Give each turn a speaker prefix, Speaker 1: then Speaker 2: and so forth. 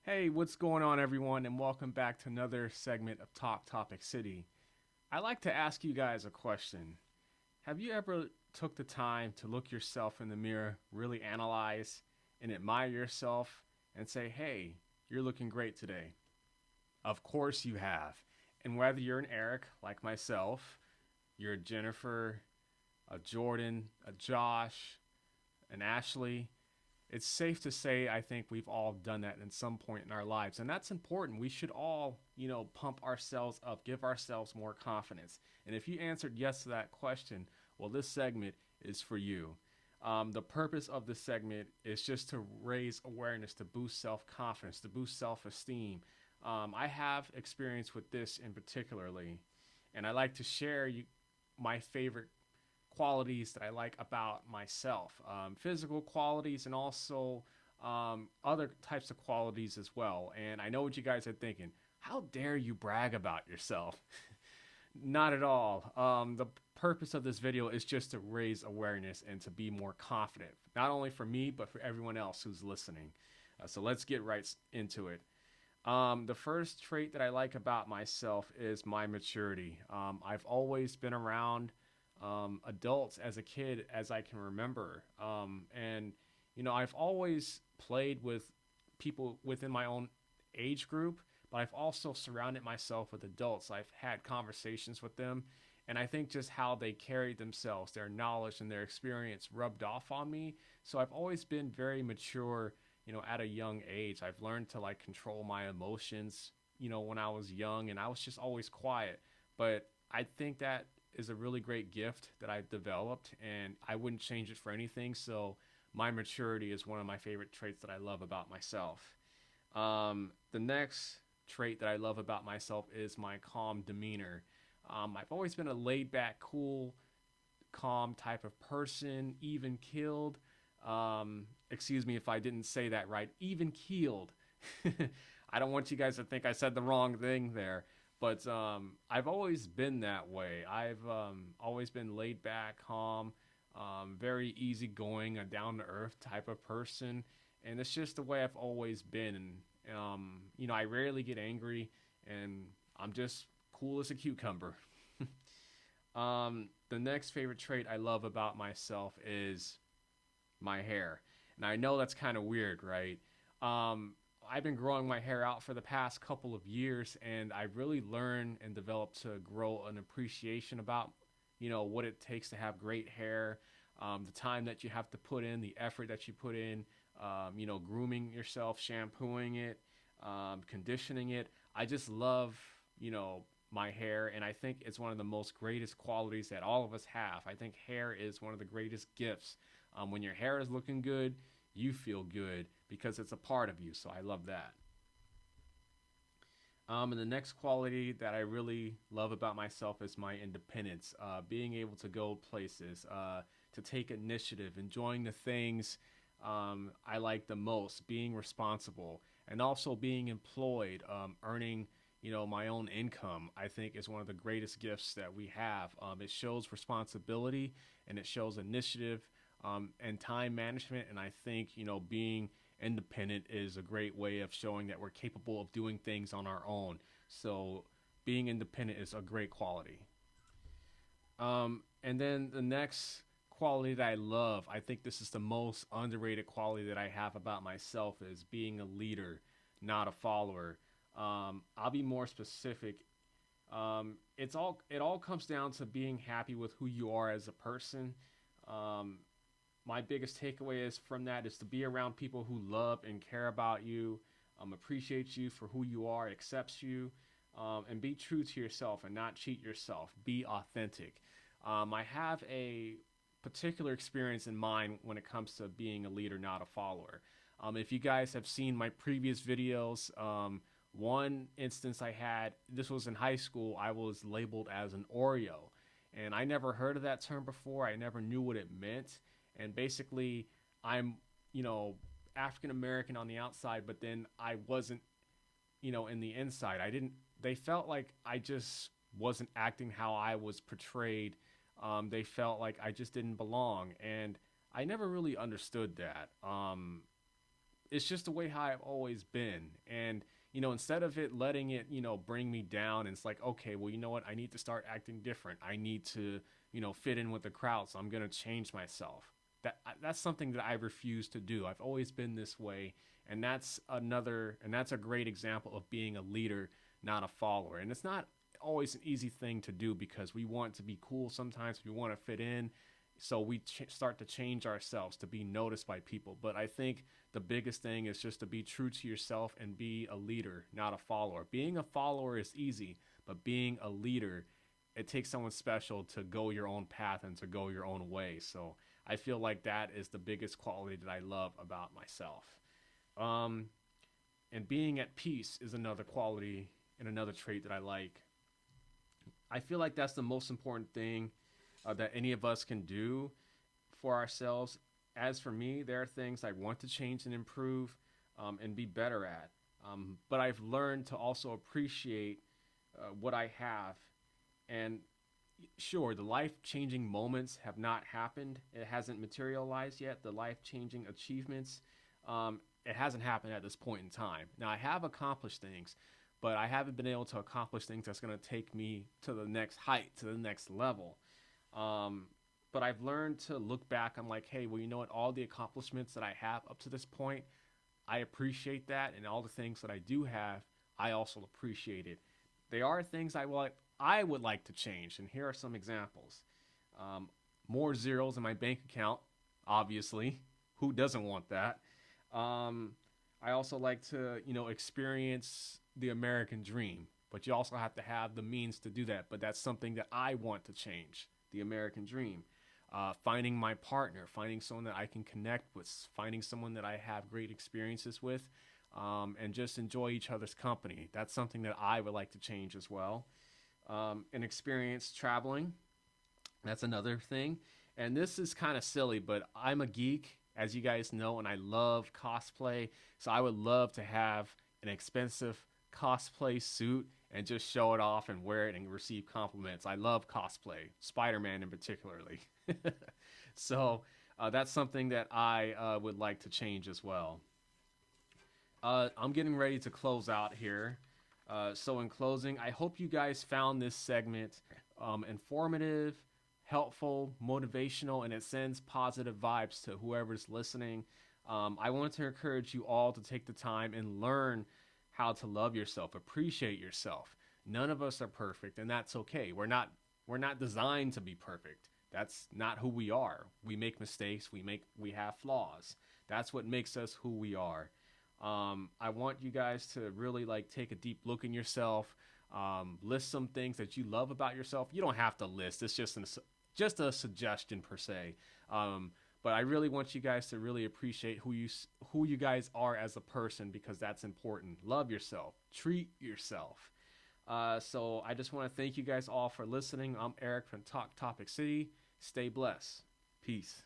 Speaker 1: Hey, what's going on, everyone, and welcome back to another segment of Talk Topic City. I like to ask you guys a question. Have you ever took the time to look yourself in the mirror, really analyze and admire yourself, and say, hey, you're looking great today? Of course you have. And whether you're an Eric, like myself, you're a Jennifer, a Jordan, a Josh, an Ashley, it's safe to say I think we've all done that in some point in our lives. And that's important. We should all, pump ourselves up, give ourselves more confidence. And if you answered yes to that question, well, this segment is for you. The purpose of this segment is just to raise awareness, to boost self confidence, to boost self esteem. I have experience with this in particularly, and I like to share my favorite qualities that I like about myself, physical qualities, and also other types of qualities as well. And I know what you guys are thinking. How dare you brag about yourself? Not at all. The purpose of this video is just to raise awareness and to be more confident, not only for me, but for everyone else who's listening. So let's get right into it. The first trait that I like about myself is my maturity. I've always been around adults as a kid as I can remember. I've always played with people within my own age group, but I've also surrounded myself with adults. I've had conversations with them, and I think just how they carried themselves, their knowledge and their experience rubbed off on me. So I've always been very mature, at a young age. I've learned to like control my emotions, when I was young, and I was just always quiet. But I think that is a really great gift that I've developed, and I wouldn't change it for anything. So my maturity is one of my favorite traits that I love about myself. The next trait that I love about myself is my calm demeanor. I've always been a laid back, cool, calm type of person, even keeled. Excuse me if I didn't say that right. Even keeled. I don't want you guys to think I said the wrong thing there. But I've always been that way. I've always been laid back, calm, very easygoing, a down to earth type of person. And it's just the way I've always been. And, I rarely get angry, and I'm just cool as a cucumber. The next favorite trait I love about myself is my hair. And I know that's kind of weird, right? Um, I've been growing my hair out for the past couple of years, and I really learned and developed to grow an appreciation about, what it takes to have great hair, the time that you have to put in, the effort that you put in, grooming yourself, shampooing it, conditioning it. I just love, my hair, and I think it's one of the most greatest qualities that all of us have. I think hair is one of the greatest gifts. When your hair is looking good, you feel good because it's a part of you. So I love that. And the next quality that I really love about myself is my independence, being able to go places, to take initiative, enjoying the things I like the most, being responsible, and also being employed, earning my own income. I think is one of the greatest gifts that we have. It shows responsibility and it shows initiative and time management. And I think being independent is a great way of showing that we're capable of doing things on our own. So being independent is a great quality. And then the next quality that I love, I think this is the most underrated quality that I have about myself, is being a leader, not a follower. I'll be more specific. It all comes down to being happy with who you are as a person. Um, my biggest takeaway is from that is to be around people who love and care about you, appreciate you for who you are, accepts you, and be true to yourself and not cheat yourself. Be authentic. I have a particular experience in mind when it comes to being a leader, not a follower. If you guys have seen my previous videos, one instance I had, this was in high school, I was labeled as an Oreo. And I never heard of that term before. I never knew what it meant. And basically, I'm, you know, African American on the outside, but then I wasn't, in the inside. They felt like I just wasn't acting how I was portrayed. They felt like I just didn't belong. And I never really understood that. it's just the way how I've always been. And instead of it letting it bring me down, and it's like, okay, well, you know what, I need to start acting different. I need to fit in with the crowd, so I'm going to change myself. That's something that I refuse to do. I've always been this way, and that's a great example of being a leader, not a follower. And it's not always an easy thing to do because we want to be cool sometimes, we want to fit in, so we start to change ourselves to be noticed by people. But I think the biggest thing is just to be true to yourself and be a leader, not a follower. Being a follower is easy, but being a leader, it takes someone special to go your own path and to go your own way. So I feel like that is the biggest quality that I love about myself. Um, and being at peace is another quality and another trait that I like. I feel like that's the most important thing that any of us can do for ourselves. As for me, there are things I want to change and improve and be better at. But I've learned to also appreciate what I have. And sure, the life changing moments have not happened. It hasn't materialized yet. The life changing achievements, it hasn't happened at this point in time. Now, I have accomplished things, but I haven't been able to accomplish things that's going to take me to the next height, to the next level. But I've learned to look back. I'm like, hey, well, you know what? All the accomplishments that I have up to this point, I appreciate that. And all the things that I do have, I also appreciate it. There are things I would like to change. And here are some examples. More zeros in my bank account, obviously. Who doesn't want that? I also like to, experience the American dream. But you also have to have the means to do that. But that's something that I want to change, the American dream. Finding my partner, finding someone that I can connect with, finding someone that I have great experiences with, and just enjoy each other's company. That's something that I would like to change as well. And experience traveling. That's another thing. And this is kind of silly, but I'm a geek, as you guys know, and I love cosplay. So I would love to have an expensive cosplay suit and just show it off and wear it and receive compliments. I love cosplay, Spider-Man in particularly. So that's something that I would like to change as well. I'm getting ready to close out here. So in closing, I hope you guys found this segment informative, helpful, motivational, and it sends positive vibes to whoever's listening. I want to encourage you all to take the time and learn how to love yourself, appreciate yourself. None of us are perfect, and that's okay. We're not designed to be perfect. That's not who we are. We make mistakes. We have flaws. That's what makes us who we are. I want you guys to really take a deep look in yourself. List some things that you love about yourself. You don't have to list. It's just a suggestion per se. But I really want you guys to really appreciate who you guys are as a person, because that's important. Love yourself. Treat yourself. So I just want to thank you guys all for listening. I'm Eric from Talk Topic City. Stay blessed. Peace.